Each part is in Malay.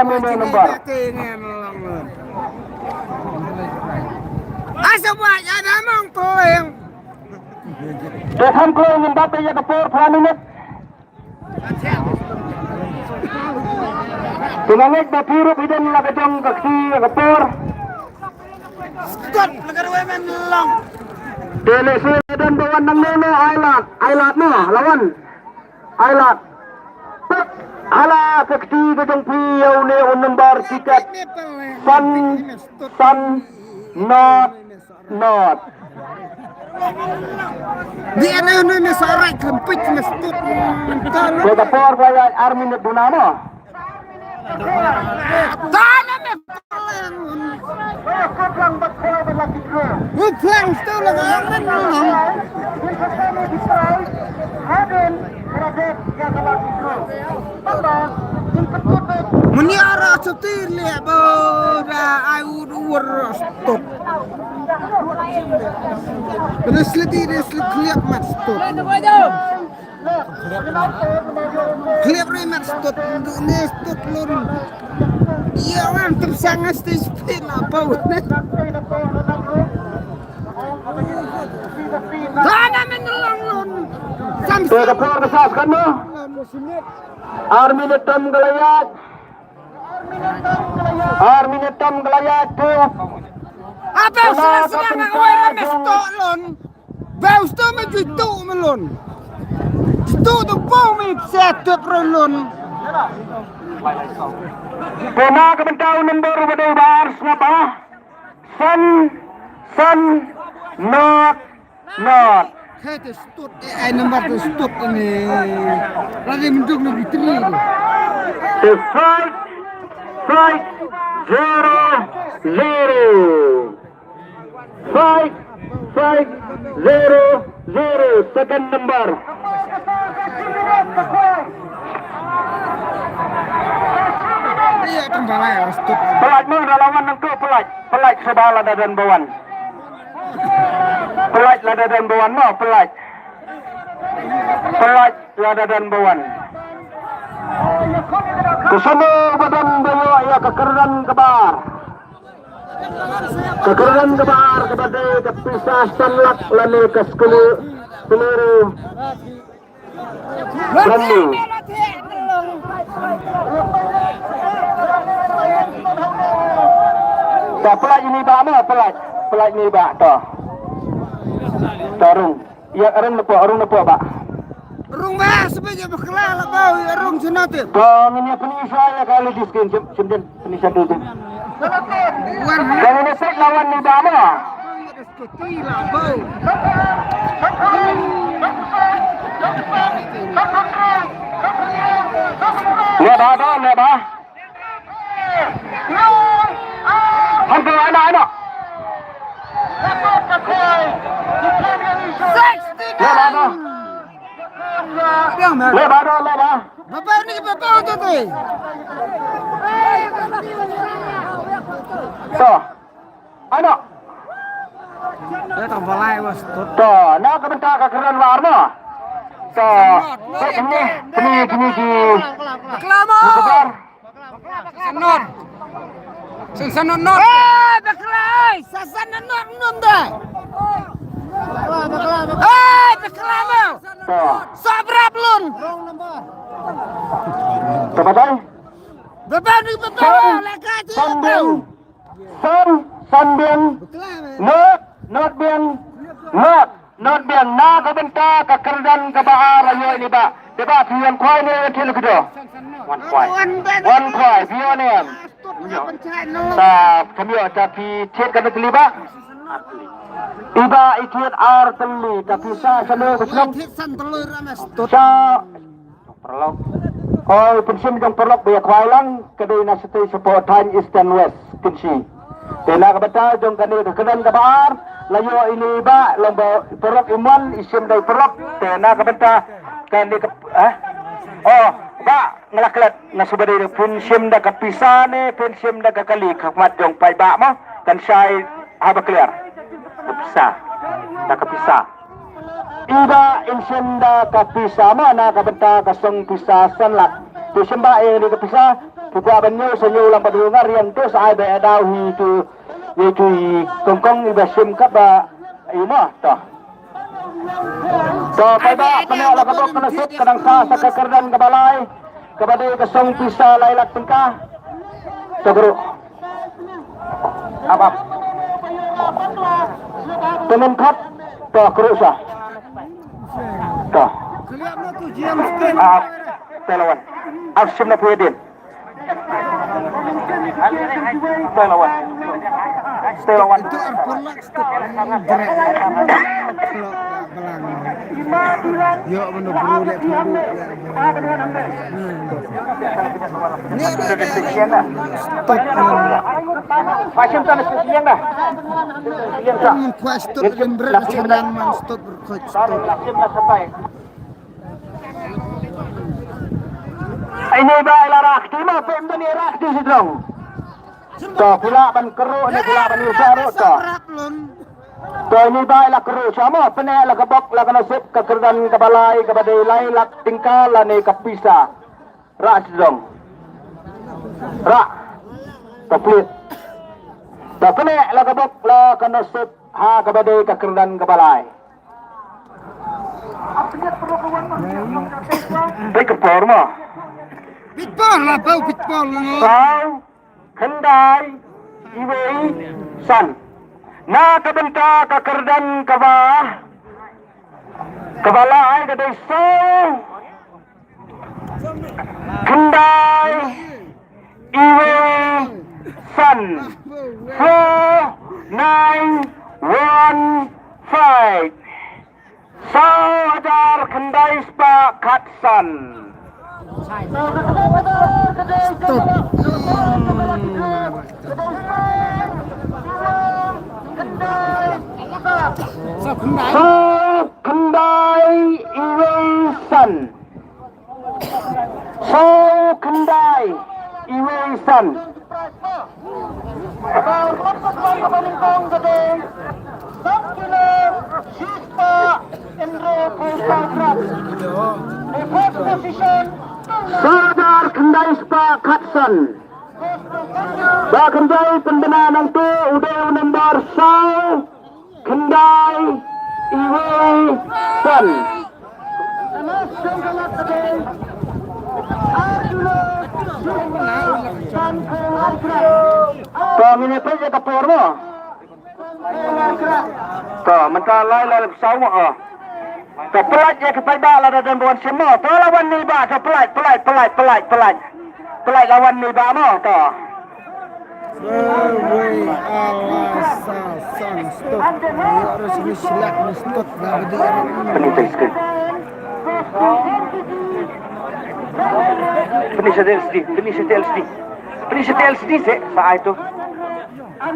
nomor. Asa buat ada mong koyong. Dekan ko yung dati ya kapor praminit. Tunangig na puro bidan na kadang kaksi kapor. Skot lagarwe men lang. Telesun dan bawan ng nene ailat mo lawan. Ailat. Hala kaksi kadang piyaw ni unang tiket. San not. Di ano yun na saray kempit na stop. So the four kaya army na dunamo. Tana me palang. Uplang still lang ang lang. Munyara sa tili ba ay urur stop. Reslit kliap mat stop. Kliap remat stop. Ini stop lor. Iya kan tersangat di spin apa ini? Tanah menolong lor. So the four kasaskan mo. Army netam galayat. Army netam galayat to. Apa usah nga wala mesto lon. Bausto me dito melon. Dito do po me set lon. Pena kabentaw number baday bars na pa. San not. Kaya stut ay number to stut ini. Lagi menduk na bitri. The fight 0-0. 5-0-0 second number. Iya kembali stut. Pelat mo lawan ng ko pelat sa bala dan bawan. Pelat lada dan bawan mo pelat lada dan bawan. Kusano badan bayo ya kekeran kebar. Kekeran kebar kepada kepisah sanlak lani ke seluruh Brandi. Tak pelat ini ba mo pelat ini ba to. Tarung. Ya arung na po ba. Rung ba sebenarnya bakla bau rung sunate. Ini penisah ya kalau di skin simpen penisah dulu. Kalau neset lawan ni ba mo. Bau. Leba. Hantu anak. Leba. Bapak ni bapak tu tu. To. Anak. Tak balai was tu. To, nak kebentar kekeran war mo. To. Ini di. Reklama. Sanot. Sanot not. Baklai. Sanot not dah. Bakla. Baklama. To. Sabrap lun. To patay. Bapak ni bapak lekati. Sanbian. Not biang na kabenta kekerdan kebaar ayo ini ba. Deba pion kuai ni kilo kedo. One kuai pion ni. Ta kami tapi cek kan keliba. Iba ikut ar teli tapi sa sano keslok. San telur ramas. Sa perlok. Oh pensim jong perlok biak kuai lang kedai nasiti support time east and west kunci. Tena kabenta jong kani kekerdan kebaar. Layo ini ba lomba perok iman isim dari perok tena kabenta kan di oh ba ngelaklet nasubade pun sim da kapisane pun sim da kakali kakmat jong pai ba mo kan sai haba clear kapisa da kapisa ida insim da kapisa mana kabenta kasong pisa sanlat tu simba di kapisa Pukua banyo sanyo lang padungar yang tu sa ay ba daw itu yaitu kongkong ibasim ka ba imo to. So payba kanyo la kabok kana sip kanang sa kakardan kabalay kabade kasong pisa laylak tingka. To guru. Apa? Temen kat to guru sa. To. Kelihatan tu James Gunn. Telawan. Afsim na pwedin. Telawan. Telawan. Itu arpolak stop gerak. Belang. Yo menu bro lek bro. Ni ada. Stop. Macam tu nak siang dah. Siang dah. Kuat stop lembret jangan man stop berkot stop. Laksim nak sampai. Ini ba ilarakti mo, pwede ni irakti si Drong. To, pula ban kero, ni pula ban usaro to. To, ini ba ila kero siya mo, pene ila kabok, ila kanasip, kakerdan kabalay, kabadaylay, lak tingka, lani kapisa. Ra si Drong. Ra. To, plit. To, pene ila kabok, ila kanasip, ha, kabaday, kakerdan kabalay. Baik kepor mo. Pitball lah, bau pitball. Sao, Kendai, Iwei, San. Na kabenta kakerdan kabah. Kabala ay kadai sao. Kendai, Iwei, San. 4, 9, 1, 5. Sao ajar Kendai spa Katsan. So Kendai Iwesan. So Kendai Iwesan. Sadar Kendai Spa Katsan. Bakandai pendana nang tu udah nomor Sao Kendai Iwe San. Kau ini apa je kapur mo? Kau mentalai lalu Sao mo ah. Kau pelat je kepada lah dan buat semua. Kau lawan ni bah, kau pelat. Pelat lawan ni bah mo kau. Wei alasan stop. Harus disilap stop dah berdiri. Penita sikit. Penisa LCD sih saat itu. Oh,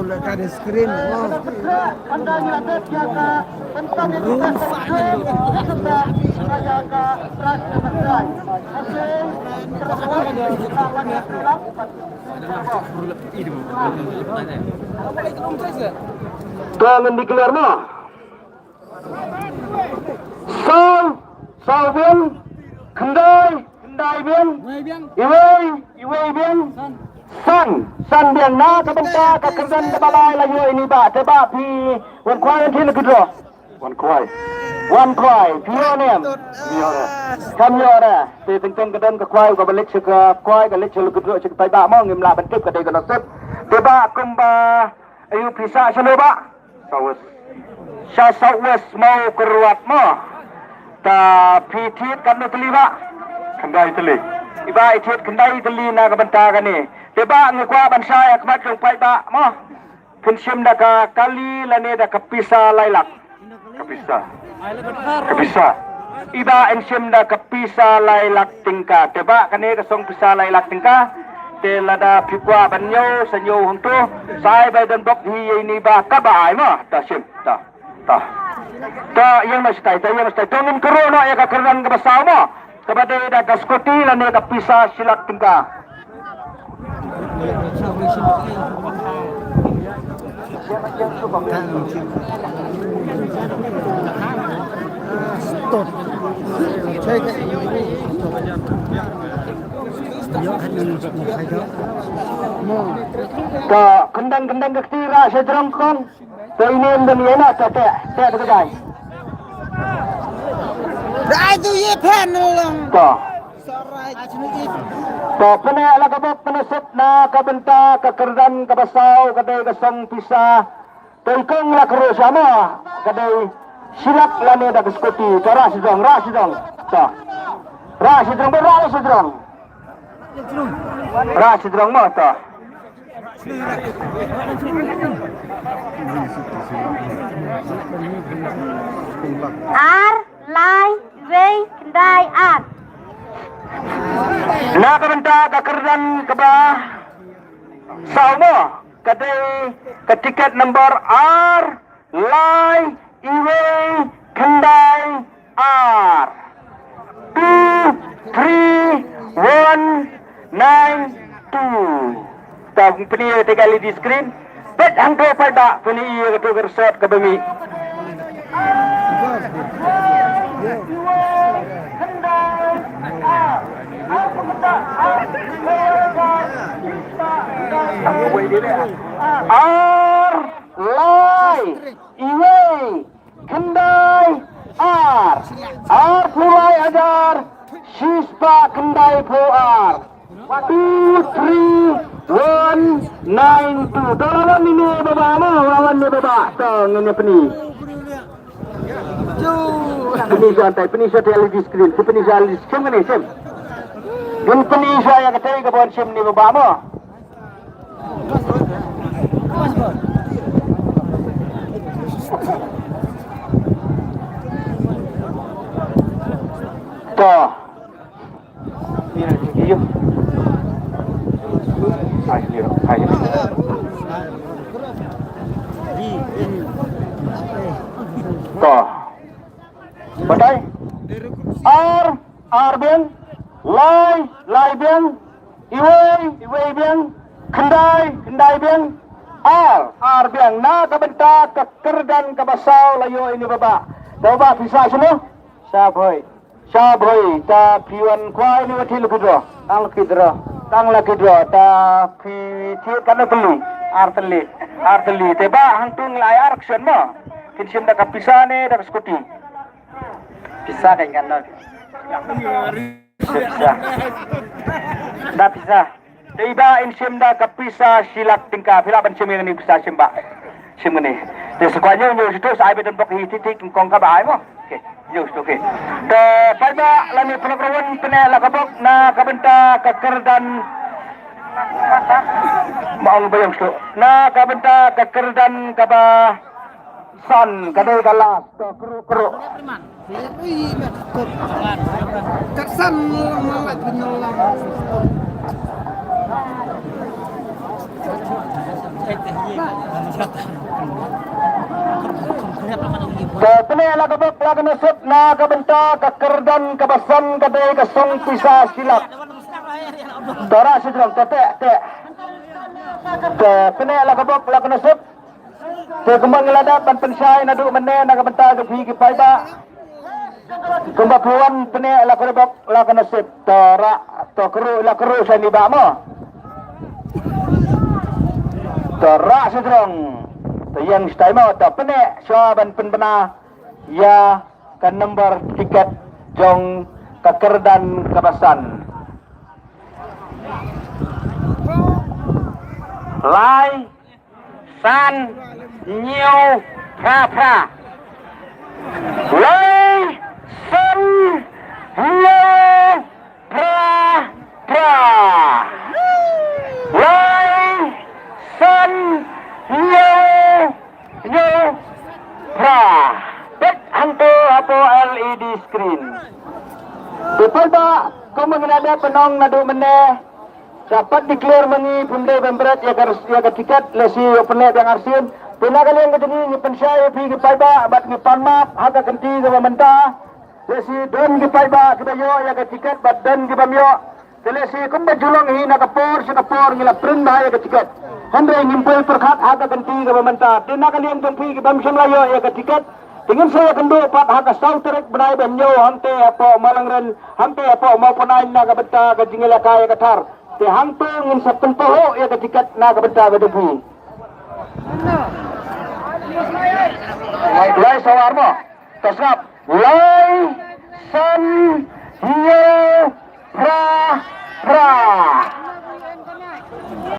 lekat di skrin. Jangan dikeluar mo. Sao bien, Kendai bien, Iwei bien, San bien na kabenta kakerdan kabalay layo ini ba, teba pi wan kwai tin kedro. Wan kwai, pionem. Kamyora, te tengteng kedan ke kwai ka balik ke kwai ka lek ke kedro ke pai ba mo ngim la bentuk ka dei ka nasep. Teba kumba ayu pisa saloba. Southwest mau keruat mo. Ta pitit kan teli ba. Kendai teli. Iba itit kendai teli na kabenta kan ni. Teba ngekwa bansai akmat jong pai ba mo. Kinsim da ka kali lane da kapisa lailak. Kapisa. Iba ensim da kapisa lailak tingka. Teba kane kasong pisa lailak tingka. Te lada pikwa banyo sanyo hunto. Sai bai dan bok hi ni ba kabai mo. Ta sim ta. Yang mesti tongin kerono ya kakeran kebasaw mo. Kepada ida kaskuti lan ida pisa silak tingka. Stop. Saya ke Ka kendang-kendang ke tira saya jerongkong. Ka ini dan yana ta te kedai. dah itu ye panelong. Ka Sarai sini. to pene ala kabok peneset na kabenta kekerdan kabasau kadai kasong pisa. Toikong la kero sama kadai silap lane da skuti ra sidong. To. Ra sidong. Ra sidong mo to. Ar, lai, wei, kendai, ar. Na kabenta kekerdan kaba sau mo kadai ketiket nomor R Lai Iwei Kendai R 23192. Tahu peni tegali di screen. Bet angko pada peni ia ketu gersot ke bumi. R Lai Iwei Kendai R mulai ajar Shispa Kendai Pro R 23192. Tolong ini baba mo lawan ni baba tong ini peni santai peni saya di screen peni saya di screen ni sem gun peni saya kata ke bon sem ni baba mo to ini video ayo to batai R ben lai ben iwei ben kendai ben R ben na kabenta kekerdan kabasau layo ini baba bisa semua Syabhoi ta piwan kwai ni watil kudro tang lakidro ta pi thi kana beli arteli teba hangtung layar action mo kinsim da kapisane da skuti bisa kan kan bisa teba insim da kapisa silak tingka pila ban semene ni bisa simba semene te sekwanya nyo situ sai beton pok hitik kong ka bae mo oke Yus, oke. Pada lami pelakuan pena lakabok na kabenta kekerdan mau bayang sto. Na kabenta kekerdan kaba san kadai galas to kru. Kersan malat binolang. Pene lakabok lakanasut na kabenta kekerdan kabasan kadai kasong pisa silap. Tora sidrong te. Pene lakabok lakanasut. Te kembang lada pan pensai nadu mene na kabenta gabi gipai ba. Kumba puan pene lakabok lakanasut. Tora to kru sani ba mo. Tora sidrong. Yang istimewa atau pene sahaban penbena ya kan nomor tiket jong kekerdan kabasan lai san nyiu pra lai san nyiu pra lai san nyiu bet hantu apa LED screen. Betul ba? Kau mengenada penong nadu meneh. Dapat declare mengi punde bemberat ya ketiket lesi pene yang arsin. Pena kalian ketemu ni pensai pergi paiba bat ni panmap haka kenti sama mentah. Lesi don ki paiba kita yo ya ketiket bat don ki bamyo. Lesi kumba julong hi na kapor ngila print ba ya ketiket. Henry ngimpul perkat haga ganti ke pemerintah. Tina kalian tempi ke bamsyam layo ya ke tiket. Tingin saya kendo pat haga sauterik benai banyo hante apa malangren hante apa mau penain naga beta ke jingila kaya ketar. Te hante ngin septen poho ya ke tiket naga beta ke tempi. Lai sawarmo. Tasngap. Lai